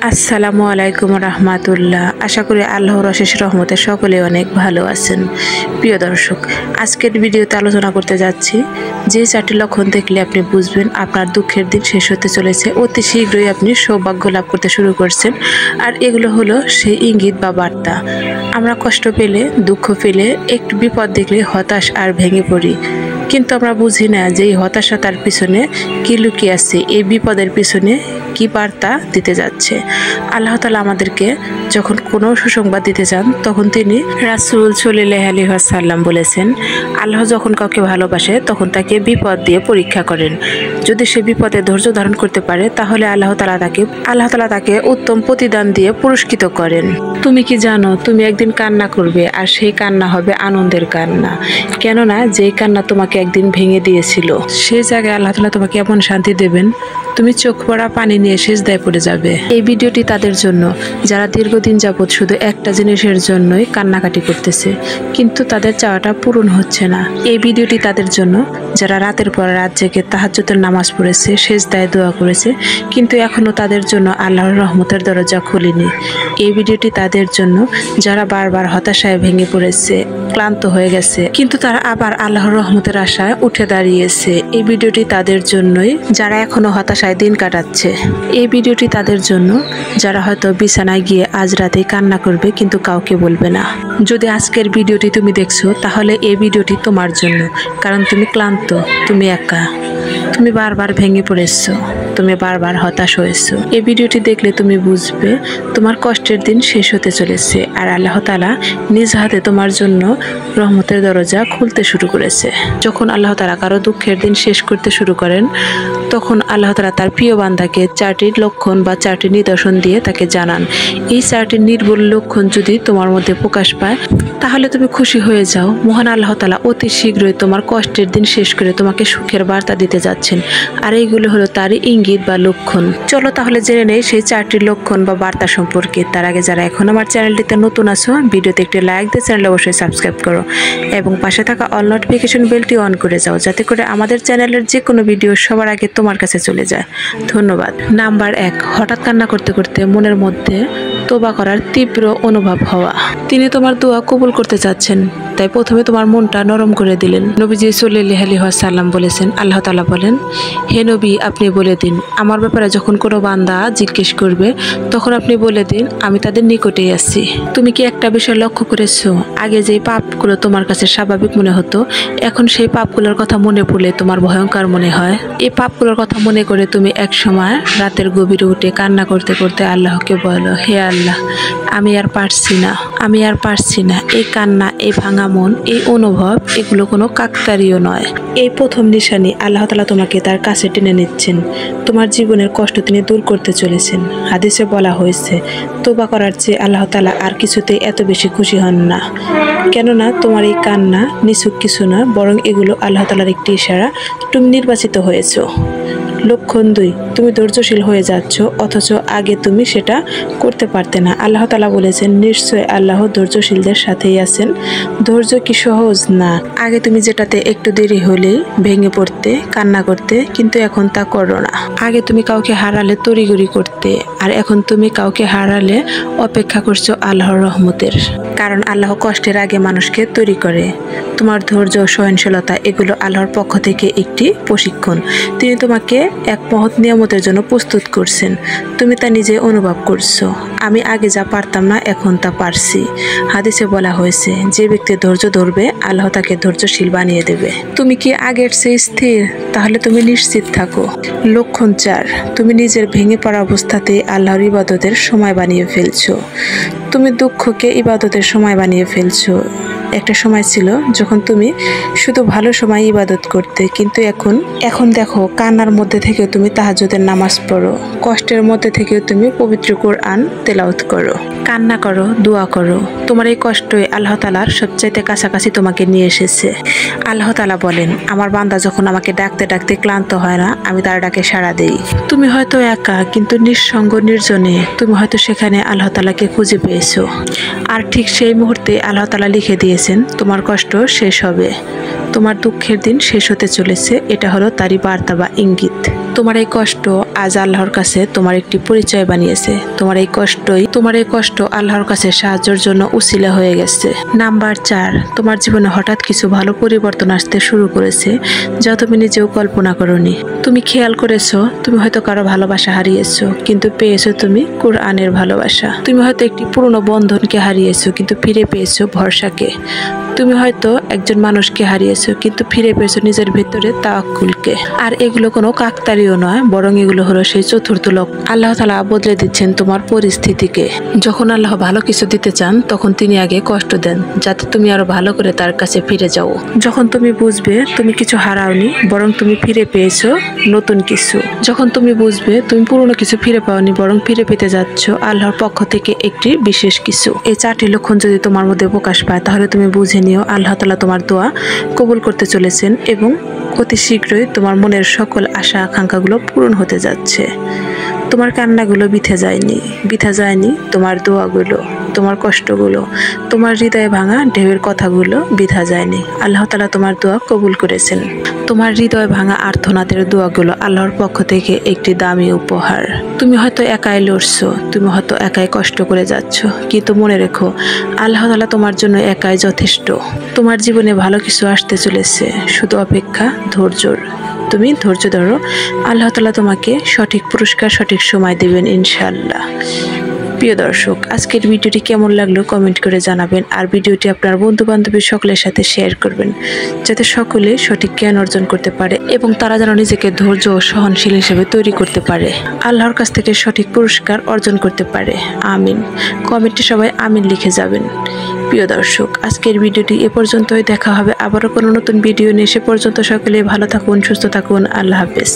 আসসালামু আলাইকুম রহমাতুল্লাহ। আশা করি আল্লাহর অশেষ রহমতে সকলে অনেক ভালো আছেন। প্রিয় দর্শক, আজকের ভিডিওতে আলোচনা করতে যাচ্ছি যে 4টি লক্ষণ দেখলে আপনি বুঝবেন আপনার দুঃখের দিন শেষ হতে চলেছে, অতি শীঘ্রই আপনি সৌভাগ্য লাভ করতে শুরু করছেন। আর এগুলো হলো সেই ইঙ্গিত বা বার্তা। আমরা কষ্ট পেলে, দুঃখ পেলে, একটু বিপদ দেখলে হতাশ আর ভেঙে পড়ি, কিন্তু আমরা বুঝি না যে এই হতাশাতার পিছনে কি লুকিয়ে আছে, এই বিপদের পিছনে কি বার্তা দিতে যাচ্ছে। আল্লাহ তাআলা আমাদেরকে যখন কোনো সুসংবাদ দিতে চান তখন তিনি রাসূল সাল্লাল্লাহু আলাইহি ওয়াসাল্লাম বলেছেন, আল্লাহ যখন কাউকে ভালোবাসে তখন তাকে বিপদ দিয়ে পরীক্ষা করেন। যদি সে বিপদে ধৈর্য ধারণ করতে পারে তাহলে আল্লাহ তাআলা তাকে উত্তম প্রতিদান দিয়ে পুরস্কৃত করেন। তুমি কি জানো, তুমি একদিন কান্না করবে আর সেই কান্না হবে আনন্দের কান্না। কেননা যেই কান্না তোমাকে একদিন ভেঙে দিয়েছিল, সেই জায়গায় আল্লাহ তাআলা তোমাকে এমন শান্তি দেবেন, তুমি চোখ পড়া পানি নিয়ে সিজদায় পড়ে যাবে। এই ভিডিওটি তাদের জন্য যারা দীর্ঘদিন যাবৎ শুধু একটা জিনিসের জন্যই কান্নাকাটি করতেছে, কিন্তু তাদের চাওয়াটা পূরণ হচ্ছে না। এই ভিডিওটি তাদের জন্য যারা রাতের পর রাত জেগে তাহাজ্জুদের নামাজ পড়েছে, সিজদায় দোয়া করেছে, কিন্তু এখনো তাদের জন্য আল্লাহর রহমতের দরজা খুলেনি। এই ভিডিওটি তাদের জন্য যারা বারবার হতাশায় ভেঙে পড়েছে, ক্লান্ত হয়ে গেছে, কিন্তু তারা আবার আল্লাহর রহমতের আশায় উঠে দাঁড়িয়েছে। এই ভিডিওটি তাদের জন্যই যারা এখনো হতাশায় দিন কাটাচ্ছে। এই ভিডিওটি তাদের জন্য যারা হয়তো বিছানায় গিয়ে আজ রাতে কান্না করবে কিন্তু কাউকে বলবে না। যদি আজকের ভিডিওটি তুমি দেখছো তাহলে এই ভিডিওটি তোমার জন্য, কারণ তুমি ক্লান্ত, তুমি একা, তুমি বারবার ভেঙে পড়েছো, তুমি বারবার হতাশ হয়েছো। এই ভিডিওটি দেখলে তুমি বুঝবে তোমার কষ্টের দিন শেষ হতে চলেছে আর আল্লাহ তাআলা নিজ হাতে তোমার জন্য রহমতের দরজা খুলতে শুরু করেছে। যখন আল্লাহ তাআলা কারো দুঃখের দিন শেষ করতে শুরু করেন তখন আল্লাহ তাআলা তার প্রিয় বান্দাকে 4টি লক্ষণ বা 4টি নিদর্শন দিয়ে তাকে জানান। এই 4টি নির্ভুল লক্ষণ যদি তোমার মধ্যে প্রকাশ পায় তাহলে তুমি খুশি হয়ে যাও। মহান আল্লাহ তাআলা অতি শীঘ্রই তোমার কষ্টের দিন শেষ করে তোমাকে সুখের বার্তা দিতে যাচ্ছেন। আর এইগুলো হলো তারই ইঙ্গিত বা লক্ষণ। চলো তাহলে জেনে নেই সেই 4টি লক্ষণ বা বার্তা সম্পর্কে। তার আগে যারা এখন আমার চ্যানেলটিতে নতুন আছো, ভিডিওতে একটি লাইক দিয়ে চ্যানেল অবশ্যই সাবস্ক্রাইব করো এবং পাশে থাকা অল নোটিফিকেশন বেলটি অন করে যাও, যাতে করে আমাদের চ্যানেলের যে কোনো ভিডিও সবার আগে তোমার কাছে চলে যায়। ধন্যবাদ। নাম্বার 1, হঠাৎ কান্না করতে করতে মনের মধ্যে তওবা করার তীব্র অনুভব হওয়া। তিনি তোমার দোয়া কবুল করতে চাচ্ছেন, তাই প্রথমে তোমার মনটা নরম করে দিলেন। নবীজি সাল্লাল্লাহু আলাইহি ওয়াসাল্লাম বলেছেন, আল্লাহ তাআলা বলেন, হে নবী, আপনি বলে দিন আমার ব্যাপারে যখন কোনো বান্দা জিজ্ঞেস করবে তখন আপনি বলে দিন আমি তাদের নিকটেই আছি। তুমি কি একটা বিষয় লক্ষ্য করেছো, আগে যে পাপগুলো তোমার কাছে স্বাভাবিক মনে হতো এখন সেই পাপগুলোর কথা মনে পড়লে তোমার ভয়ঙ্কর মনে হয়। এই পাপগুলোর কথা মনে করে তুমি এক সময় রাতের গভীরে উঠে কান্না করতে করতে আল্লাহকে বলো, হে আল্লাহ, আমি আর পারছি না। এই কান্না, এই ভাঙা মন, এই অনুভব, এগুলো কোনো কাকতালীয় নয়। এই প্রথম নিশানি আল্লাহ তাআলা তোমাকে তার কাছে টেনে নিচ্ছেন। তোমার জীবনের কষ্ট তিনি দূর করতে চলেছেন। হাদিসে বলা হয়েছে, তওবা করার চেয়ে আল্লাহ তাআলা আর কিছুতেই এত বেশি খুশি হন না। কেননা তোমার এই কান্না নিছক কিছু না, বরং এগুলো আল্লাহ তাআলার একটি ইশারা, তুমি নির্বাচিত হয়েছো। লক্ষণ 2, তুমি ধৈর্যশীল হয়ে যাচ্ছ অথচ আগে তুমি সেটা করতে পারতে না। আল্লাহ তাআলা বলেছেন, নিশ্চয় আল্লাহ ধৈর্যশীলদের সাথেই আছেন। ধৈর্য কি সহজ না। আগে তুমি যেটাতে একটু দেরি হলেই ভেঙে পড়তে, কান্না করতে, কিন্তু এখন তা করো না। আগে তুমি কাউকে হারালে তড়িঘড়ি করতে, আর এখন তুমি কাউকে হারালে অপেক্ষা করছো আল্লাহর রহমতের। কারণ আল্লাহ কষ্টের আগে মানুষকে তৈরি করে। তোমার ধৈর্য, সহনশীলতা, এগুলো আল্লাহর পক্ষ থেকে একটি প্রশিক্ষণ। তিনি তোমাকে এক মহৎ নিয়ামতের জন্য প্রস্তুত করছেন। তুমি তা নিজে অনুভব করছো। আমি আগে যা পারতাম না এখন তা পারছি। হাদিসে বলা হয়েছে, যে ব্যক্তি ধৈর্য ধরবে আল্লাহ তাকে ধৈর্যশীল বানিয়ে দেবে। তুমি কি আগের চেয়ে স্থির? তাহলে তুমি নিশ্চিত থাকো। লক্ষণ 4, তুমি নিজের ভেঙে পড়া অবস্থাতে আল্লাহর ইবাদতের সময় বানিয়ে ফেলছো। তুমি দুঃখকে ইবাদতের সময় বানিয়ে ফেলছো। একটা সময় ছিল যখন তুমি শুধু ভালো সময় ইবাদত করতে, কিন্তু এখন দেখো, কান্নার মধ্যে থেকেও তুমি তাহাজ্জুদের নামাজ পড়ো, কষ্টের মধ্যে থেকেও তুমি পবিত্র কোরআন তেলাওয়াত করো, কান্না করো, দোয়া করো। তোমার এই কষ্টই আল্লাহ তাআলার সবচাইতে কাছাকাছি তোমাকে নিয়ে এসেছে। আল্লাহ তাআলা বলেন, আমার বান্দা যখন আমাকে ডাকতে ডাকতে ক্লান্ত হয় না, আমি তার ডাকে সাড়া দেই। তুমি হয়তো একা, কিন্তু নিঃসঙ্গ, নির্জনে তুমি হয়তো সেখানে আল্লাহ তাআলাকে খুঁজে পেয়েছো। আর ঠিক সেই মুহূর্তে আল্লাহ তাআলা লিখে দিয়েছেন তোমার কষ্ট শেষ হবে, তোমার দুঃখের দিন শেষ হতে চলেছে। এটা হলো তারই বার্তা বা ইঙ্গিত। তোমার এই কষ্ট আজ আল্লাহর কাছে তোমার একটি পরিচয় বানিয়েছে। তোমার এই কষ্ট আল্লাহর কাছে সাহায্যের জন্য উসিলা হয়ে গেছে। নাম্বার 4, তোমার জীবনে হঠাৎ কিছু ভালো পরিবর্তন আসতে শুরু করেছে যা তুমি নিজেও কল্পনা করোনি। তুমি খেয়াল করেছো তুমি হয়তো কারো ভালোবাসা হারিয়েছো কিন্তু পেয়েছো তুমি কোরআনের ভালোবাসা। তুমি হয়তো একটি পুরনো বন্ধনকে হারিয়েছো কিন্তু ফিরে পেয়েছো ভরসাকে। তুমি হয়তো একজন মানুষকে হারিয়েছো কিন্তু ফিরে পেয়েছো নিজের ভেতরে তাওয়াক্কুলকে। আর এগুলো কোনো কাকতালীয় নয়, বরং এগুলো হলো সেই চতুর্থ লক্ষ্য। আল্লাহ তাআলা বদলে দিচ্ছেন তোমার পরিস্থিতিকে। যখন আল্লাহ ভালো কিছু দিতে চান তখন তিনি আগে কষ্ট দেন যাতে তুমি আরো ভালো করে তার কাছে ফিরে যাও। যখন তুমি বুঝবে তুমি কিছু হারাওনি বরং তুমি ফিরে পেয়েছো নতুন কিছু। যখন তুমি বুঝবে তুমি পুরনো কিছু ফিরে পাওনি বরং ফিরে পেতে যাচ্ছ আল্লাহর পক্ষ থেকে একটি বিশেষ কিছু। এই 4টি লক্ষণ যদি তোমার মধ্যে প্রকাশ পায় তাহলে তুমি বুঝে নিও আল্লাহ তাআলা তোমার দোয়া কবুল করতে চলেছেন এবং অতি শীঘ্রই তোমার মনের সকল আশা আকাঙ্ক্ষাগুলো পূরণ হতে যাচ্ছে। তোমার কান্নাগুলো বিথা যায়নি, তোমার দোয়াগুলো, তোমার কষ্টগুলো, তোমার হৃদয়ে ভাঙা ঢেউয়ের কথাগুলো বিথা যায়নি। আল্লাহ তাআলা তোমার দোয়া কবুল করেছেন। তোমার হৃদয় ভাঙা আর্তনাদের দোয়াগুলো আল্লাহর পক্ষ থেকে একটি দামি উপহার। তুমি হয়তো একাই লড়ছো, তুমি হয়তো একাই কষ্ট করে যাচ্ছ, কিন্তু মনে রেখো আল্লাহ তাআলা তোমার জন্য একাই যথেষ্ট। তোমার জীবনে ভালো কিছু আসতে চলেছে, শুধু অপেক্ষা, ধৈর্যর। তুমি ধৈর্য ধরো, আল্লাহ তাআলা তোমাকে সঠিক পুরস্কার সঠিক সময় দেবেন ইনশাআল্লাহ। প্রিয় দর্শক, আজকের ভিডিওটি কেমন লাগলো কমেন্ট করে জানাবেন আর ভিডিওটি আপনার বন্ধু বান্ধবী সকলের সাথে শেয়ার করবেন যাতে সকলে সঠিক জ্ঞান অর্জন করতে পারে এবং তারা যেন নিজেকে ধৈর্য ও সহনশীল হিসেবে তৈরি করতে পারে, আল্লাহর কাছ থেকে সঠিক পুরস্কার অর্জন করতে পারে। আমিন। কমেন্টে সবাই আমিন লিখে যাবেন। প্রিয় দর্শক, আজকের ভিডিওটি এ পর্যন্তই। দেখা হবে আবারও কোনো নতুন ভিডিও নিয়ে। সে পর্যন্ত সকলে ভালো থাকুন, সুস্থ থাকুন। আল্লাহ হাফেজ।